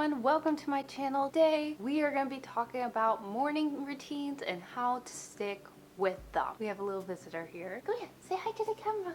everyone, welcome to my channel. Today we are going to be talking about morning routines and how to stick with them. We have a little visitor here. Go ahead, say hi to the camera.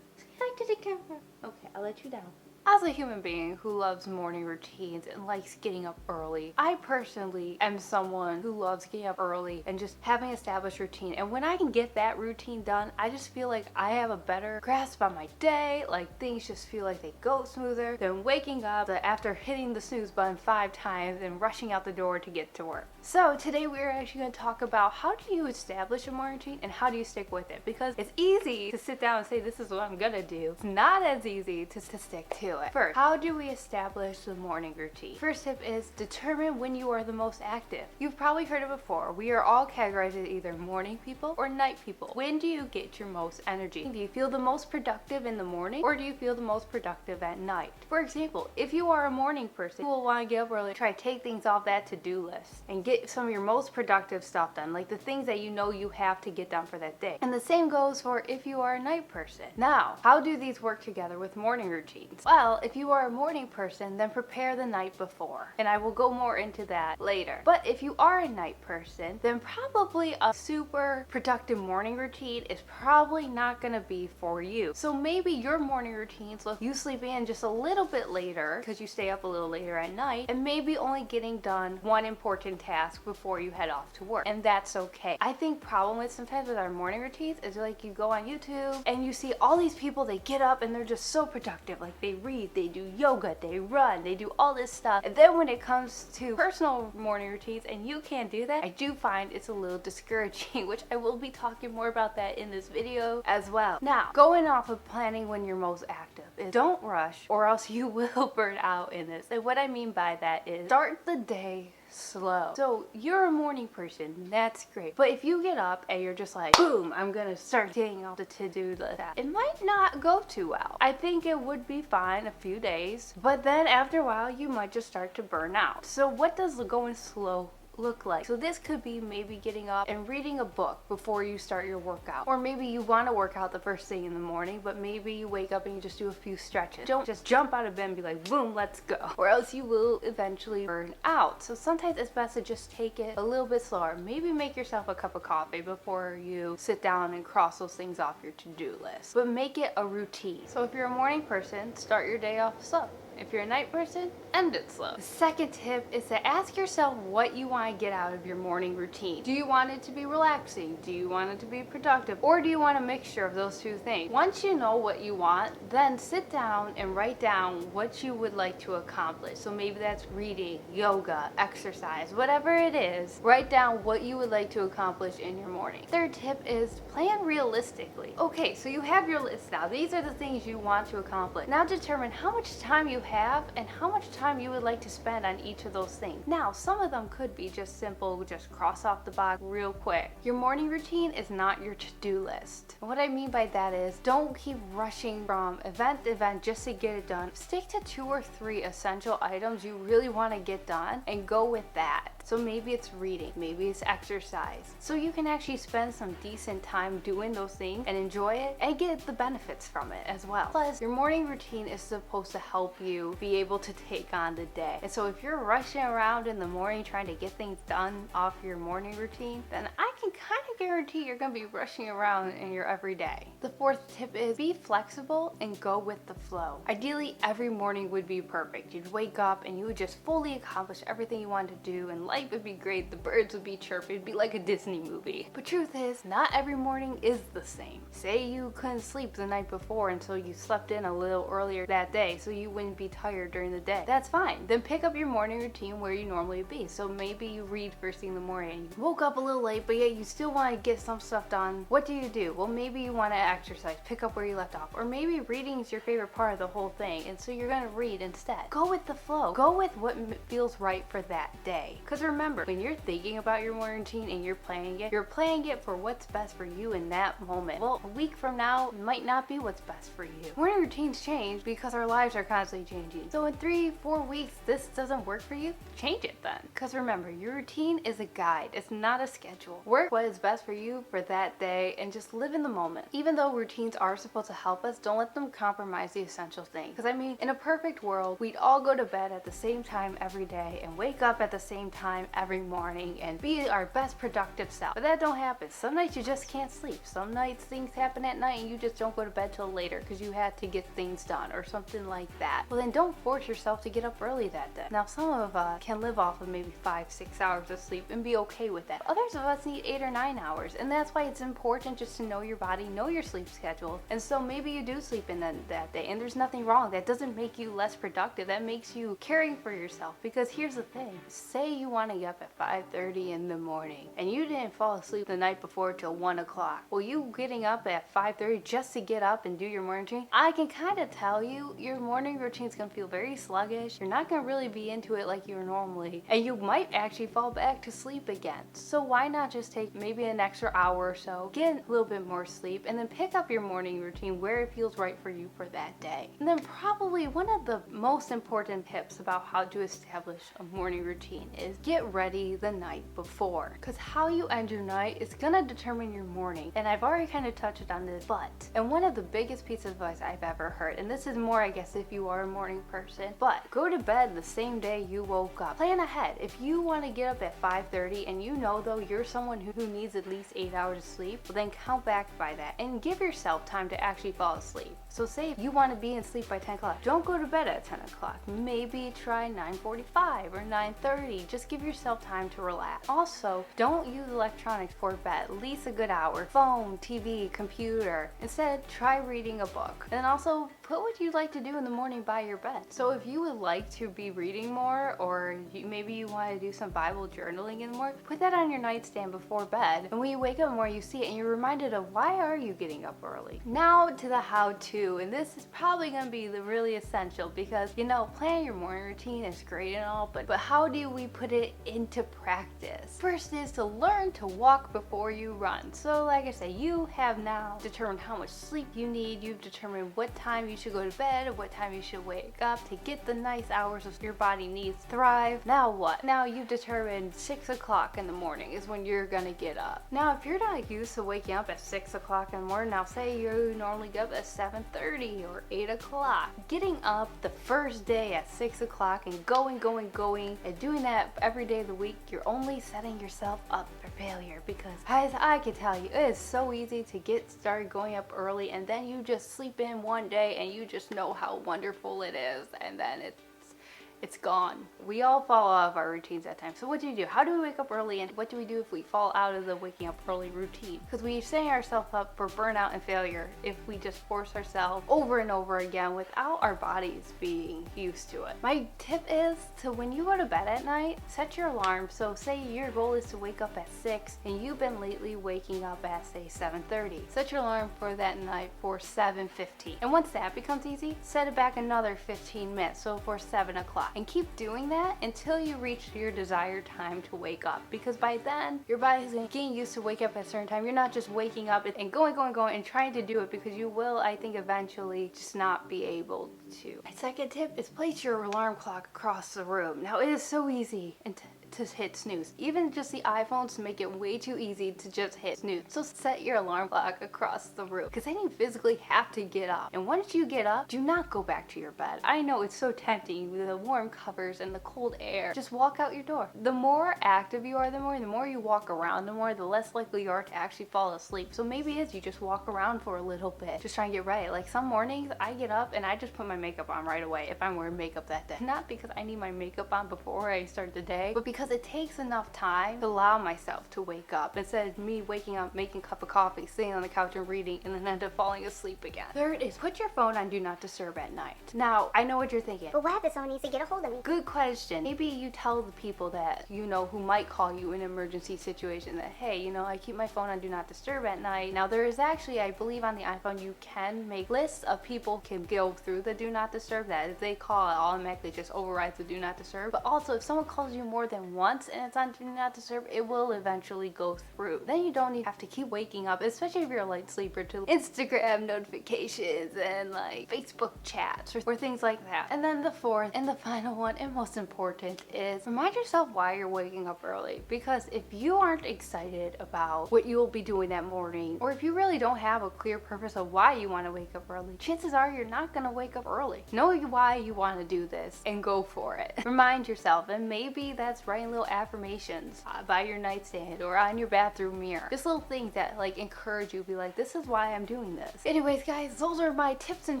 Say hi to the camera. Okay, I'll let you down. As a human being who loves morning routines and likes getting up early, I personally am someone who loves getting up early and just having established routine. And when I can get that routine done, I just feel like I have a better grasp on my day. Like things just feel like they go smoother than waking up after hitting the snooze button 5 times and rushing out the door to get to work. So today we're actually going to talk about how do you establish a morning routine and how do you stick with it, because it's easy to sit down and say this is what I'm gonna do. It's not as easy to stick to it. First, how do we establish the morning routine? First tip is determine when you are the most active. You've probably heard it before. We are all categorized as either morning people or night people. When do you get your most energy? Do you feel the most productive in the morning or do you feel the most productive at night? For example, if you are a morning person, you will want to get up early, try to take things off that to-do list and get some of your most productive stuff done, like the things that you know you have to get done for that day. And the same goes for if you are a night person. Now, how do these work together with morning routines? Well, if you are a morning person, then prepare the night before. And I will go more into that later. But if you are a night person, then probably a super productive morning routine is probably not gonna be for you. So maybe your morning routines look you sleep in just a little bit later because you stay up a little later at night and maybe only getting done one important task before you head off to work. And that's okay. I think problem with sometimes with our morning routines is like you go on YouTube and you see all these people, they get up and they're just so productive. Like they read, they do yoga, they run, they do all this stuff. And then when it comes to personal morning routines and you can't do that, I do find it's a little discouraging, which I will be talking more about that in this video as well. Now, going off of planning when you're most active is don't rush or else you will burn out in this. And what I mean by that is start the day slow. So you're a morning person, that's great. But if you get up and you're just like, boom, I'm gonna start getting off the to-do list, it might not go too well. I think it would be fine a few days, but then after a while, you might just start to burn out. So what does going slow look like? So this could be maybe getting up and reading a book before you start your workout, or maybe you want to work out the first thing in the morning, but maybe you wake up and you just do a few stretches. Don't just jump out of bed and be like, boom, let's go, or else you will eventually burn out. So sometimes it's best to just take it a little bit slower. Maybe make yourself a cup of coffee before you sit down and cross those things off your to-do list, but make it a routine. So if you're a morning person, start your day off slow. If you're a night person, end it slow. The second tip is to ask yourself what you want to get out of your morning routine. Do you want it to be relaxing? Do you want it to be productive? Or do you want a mixture of those two things? Once you know what you want, then sit down and write down what you would like to accomplish. So maybe that's reading, yoga, exercise, whatever it is. Write down what you would like to accomplish in your morning. Third tip is plan realistically. Okay, so you have your list now. These are the things you want to accomplish. Now determine how much time you have and how much time you would like to spend on each of those things. Now, some of them could be just simple, just cross off the box real quick. Your morning routine is not your to-do list. And what I mean by that is don't keep rushing from event to event just to get it done. Stick to 2 or 3 essential items you really want to get done and go with that. So maybe it's reading, maybe it's exercise. So you can actually spend some decent time doing those things and enjoy it and get the benefits from it as well. Plus, your morning routine is supposed to help you be able to take on the day. And so if you're rushing around in the morning trying to get things done off your morning routine, then I can kind of guarantee you're gonna be rushing around in your everyday. The fourth tip is be flexible and go with the flow. Ideally, every morning would be perfect. You'd wake up and you would just fully accomplish everything you wanted to do and life would be great, the birds would be chirping, it'd be like a Disney movie. But truth is, not every morning is the same. Say you couldn't sleep the night before until you slept in a little earlier that day so you wouldn't be tired during the day. That's fine. Then pick up your morning routine where you normally be. So maybe you read first thing in the morning and you woke up a little late, but yet you still want to get some stuff done. What do? Well, maybe you want to exercise, pick up where you left off. Or maybe reading is your favorite part of the whole thing, and so you're going to read instead. Go with the flow. Go with what feels right for that day. Because remember, when you're thinking about your morning routine and you're planning it for what's best for you in that moment. Well, a week from now might not be what's best for you. Morning routines change because our lives are constantly changing. So in 3-4 weeks, this doesn't work for you, change it then. Because remember, your routine is a guide. It's not a schedule. Work what is best best for you for that day and just live in the moment. Even though routines are supposed to help us, don't let them compromise the essential things. Because I mean, in a perfect world, we'd all go to bed at the same time every day and wake up at the same time every morning and be our best productive self. But that don't happen. Some nights you just can't sleep. Some nights things happen at night and you just don't go to bed till later because you had to get things done or something like that. Well, then don't force yourself to get up early that day. Now, some of us can live off of maybe 5-6 hours of sleep and be okay with that. Others of us need 8 or 9 hours, and that's why it's important just to know your body, know your sleep schedule. And so maybe you do sleep in that day, and there's nothing wrong. That doesn't make you less productive. That makes you caring for yourself. Because here's the thing: say you want to get up at 5:30 in the morning, and you didn't fall asleep the night before till 1 o'clock. Well, you getting up at 5:30 just to get up and do your morning routine, I can kind of tell you your morning routine's gonna feel very sluggish. You're not gonna really be into it like you are normally, and you might actually fall back to sleep again. So why not just take maybe an extra hour or so, get a little bit more sleep, and then pick up your morning routine where it feels right for you for that day. And then probably one of the most important tips about how to establish a morning routine is get ready the night before, because how you end your night is gonna determine your morning. And I've already kind of touched on this, and one of the biggest pieces of advice I've ever heard, and this is more I guess if you are a morning person, but go to bed the same day you woke up. Plan ahead. If you want to get up at 5:30 and you know though you're someone who needs at least 8 hours of sleep, well, then count back by that and give yourself time to actually fall asleep. So say if you want to be in sleep by 10 o'clock, don't go to bed at 10 o'clock. Maybe try 9:45 or 9:30. Just give yourself time to relax. Also, don't use electronics for bed. At least a good hour. Phone, TV, computer. Instead, try reading a book. And also, put what you'd like to do in the morning by your bed. So if you would like to be reading more, or maybe you want to do some Bible journaling in the morning, put that on your nightstand before bed. And when you wake up more, you see it and you're reminded of why are you getting up early. Now to the how-to, and this is probably going to be the really essential because, you know, planning your morning routine is great and all, but how do we put it into practice? First is to learn to walk before you run. So like I say, you have now determined how much sleep you need. You've determined what time you should go to bed, what time you should wake up to get the nice hours of your body needs to thrive. Now what? Now you've determined 6 o'clock in the morning is when you're gonna get up. Now if you're not used to waking up at 6 o'clock in the morning, now say you normally get up at 7:30 or 8 o'clock. Getting up the first day at 6 o'clock and going and doing that every day of the week, you're only setting yourself up for failure, because as I can tell you, it is so easy to get started going up early and then you just sleep in one day and you just know how wonderful it is, and then it's gone. We all fall out of our routines at times. So what do? How do we wake up early, and what do we do if we fall out of the waking up early routine? Because we're setting ourselves up for burnout and failure if we just force ourselves over and over again without our bodies being used to it. My tip is to, when you go to bed at night, set your alarm. So say your goal is to wake up at 6 and you've been lately waking up at say 7:30. Set your alarm for that night for 7:15. And once that becomes easy, set it back another 15 minutes. So for 7 o'clock. And keep doing that until you reach your desired time to wake up, because by then your body's getting used to wake up at a certain time. You're not just waking up and going and trying to do it, because you will, I think, eventually just not be able to. My second tip is place your alarm clock across the room. Now it is so easy and to hit snooze. Even just the iPhones make it way too easy to just hit snooze. So set your alarm clock across the room, because then you physically have to get up. And once you get up, do not go back to your bed. I know it's so tempting with the warm covers and the cold air. Just walk out your door. The more active you are, the more you walk around, the less likely you are to actually fall asleep. So maybe it is you just walk around for a little bit, just trying to get ready. Like some mornings I get up and I just put my makeup on right away if I'm wearing makeup that day. Not because I need my makeup on before I start the day, but because it takes enough time to allow myself to wake up, instead of me waking up, making a cup of coffee, sitting on the couch and reading, and then end up falling asleep again. Third is put your phone on do not disturb at night. Now, I know what you're thinking. But what if someone needs to get a hold of me? Good question. Maybe you tell the people that you know who might call you in an emergency situation that, hey, you know, I keep my phone on do not disturb at night. Now, there is actually, I believe on the iPhone, you can make lists of people can go through the do not disturb, that if they call, it automatically just overrides the do not disturb. But also, if someone calls you more than once and it's on do not disturb, it will eventually go through. Then you don't have to keep waking up, especially if you're a light sleeper, to Instagram notifications and like Facebook chats or things like that. And then the fourth and the final final one and most important is remind yourself why you're waking up early. Because if you aren't excited about what you will be doing that morning, or if you really don't have a clear purpose of why you want to wake up early, chances are you're not going to wake up early. Know why you want to do this and go for it. Remind yourself, and maybe that's writing little affirmations by your nightstand or on your bathroom mirror. Just little things that like encourage you, be like, this is why I'm doing this. Anyways guys, those are my tips and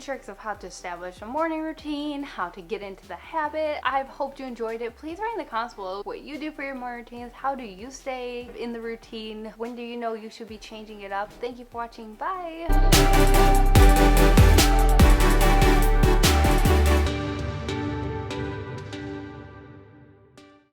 tricks of how to establish a morning routine, how to get into the habit. I hope you enjoyed it. Please write in the comments below what you do for your morning routines. How do you stay in the routine? When do you know you should be changing it up? Thank you for watching. Bye.